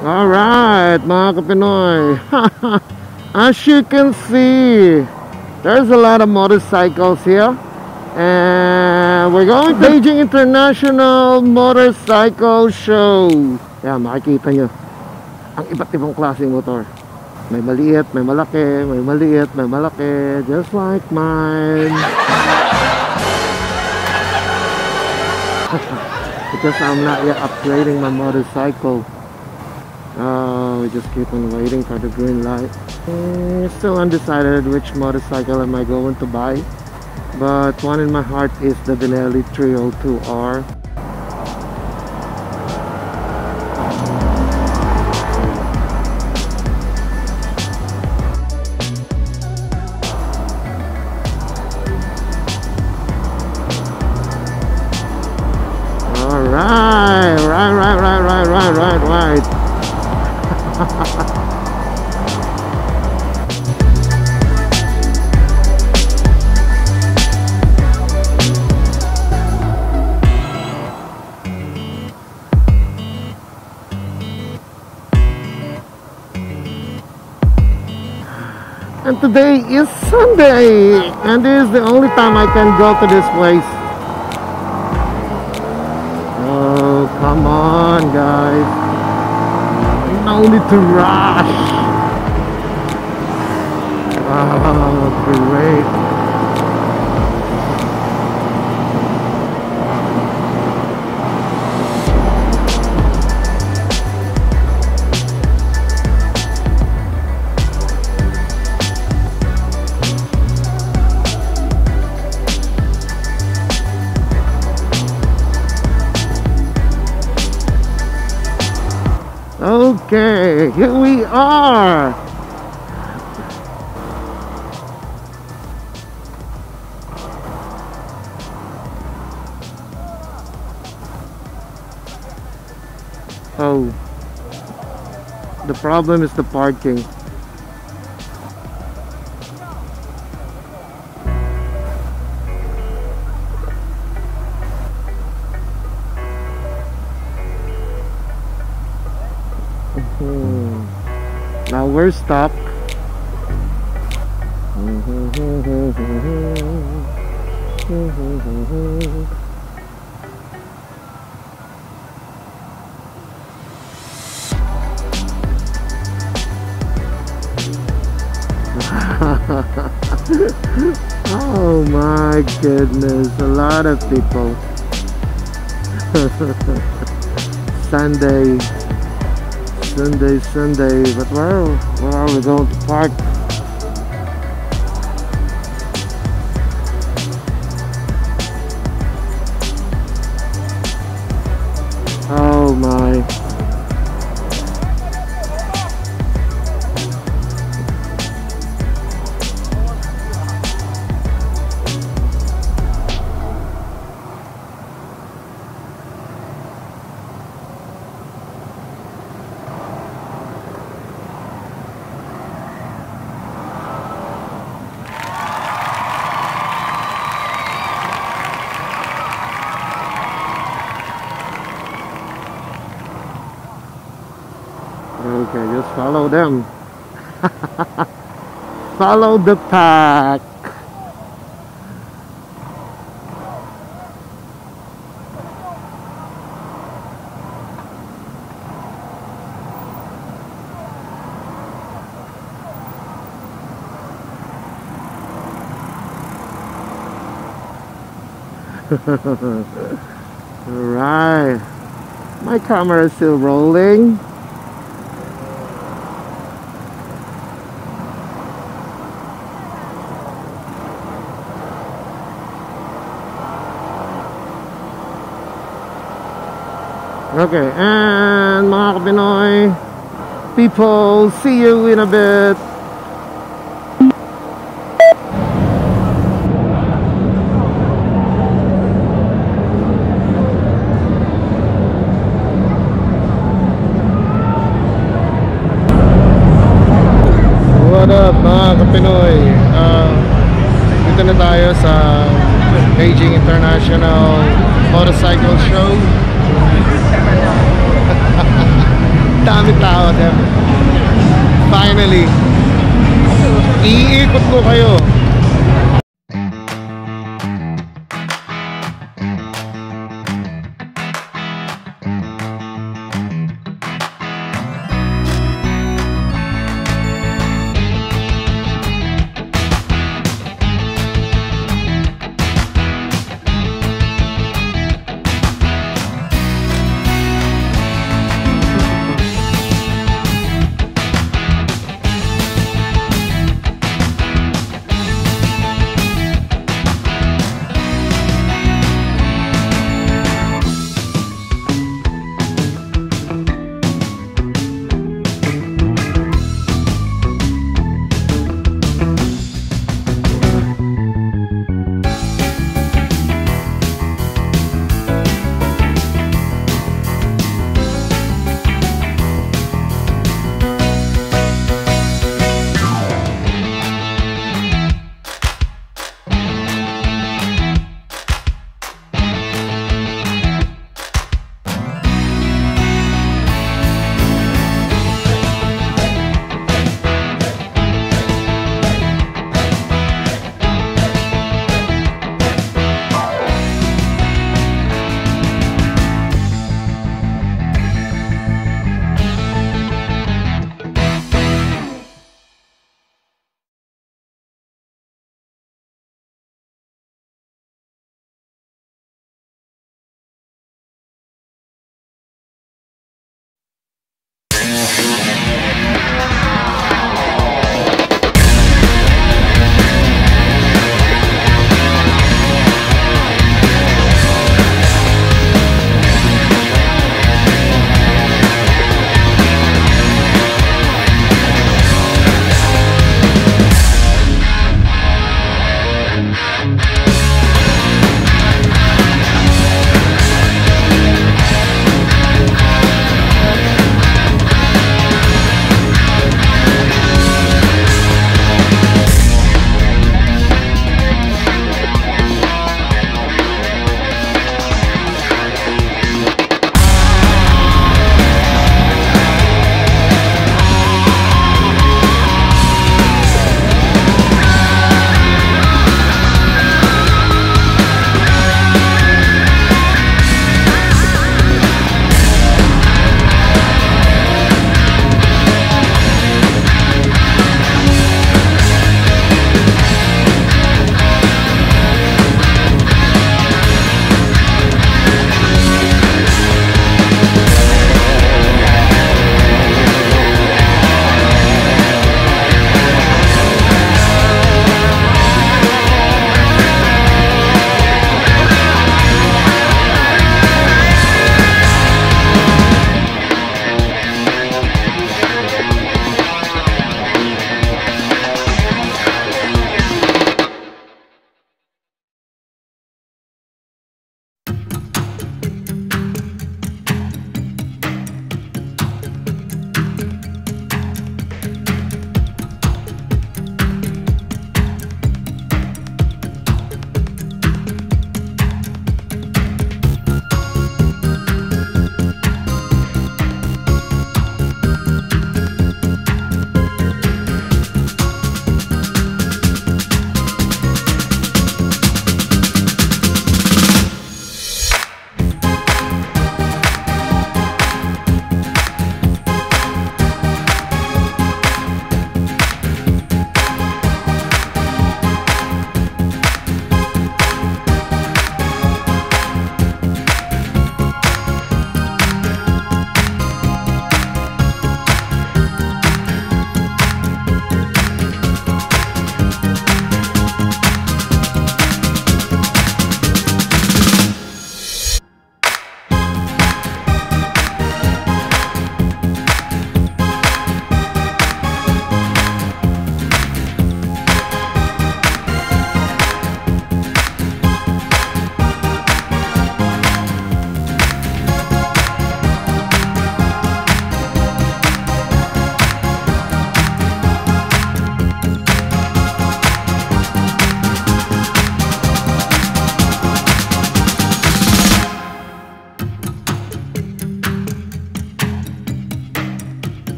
Alright mga kapinoy. As you can see, there's a lot of motorcycles here. And we're going to Beijing International Motorcycle Show. Yan, makikita nyo ang iba't ibang klaseng motor. May maliit, may malaki, may maliit, may malaki. Just like mine. Because I'm not yet upgrading my motorcycle. We just keep on waiting for the green light. Still undecided which motorcycle am I going to buy. But one in my heart is the Benelli 302R. Right. And today is Sunday, and this is the only time I can go to this place. Oh, come on, guys. No need to rush. Oh, great. Okay, here we are. Oh, the problem is the parking. Now we're stuck. Oh my goodness, a lot of people. Sunday, but where are we going to park? Oh my. Okay, just follow them. Follow the pack. Alright, my camera is still rolling. Okay, and mga Pinoy people, see you in a bit. What up mga Pinoy? Dito na tayo sa Beijing International Motorcycle Show. maraming tao din. Finally, iikot ko kayo.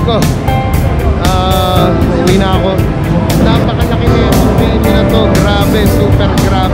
ko. Uwi na ako. Napakalaki na yung TNT na to. Grabe, super grabe.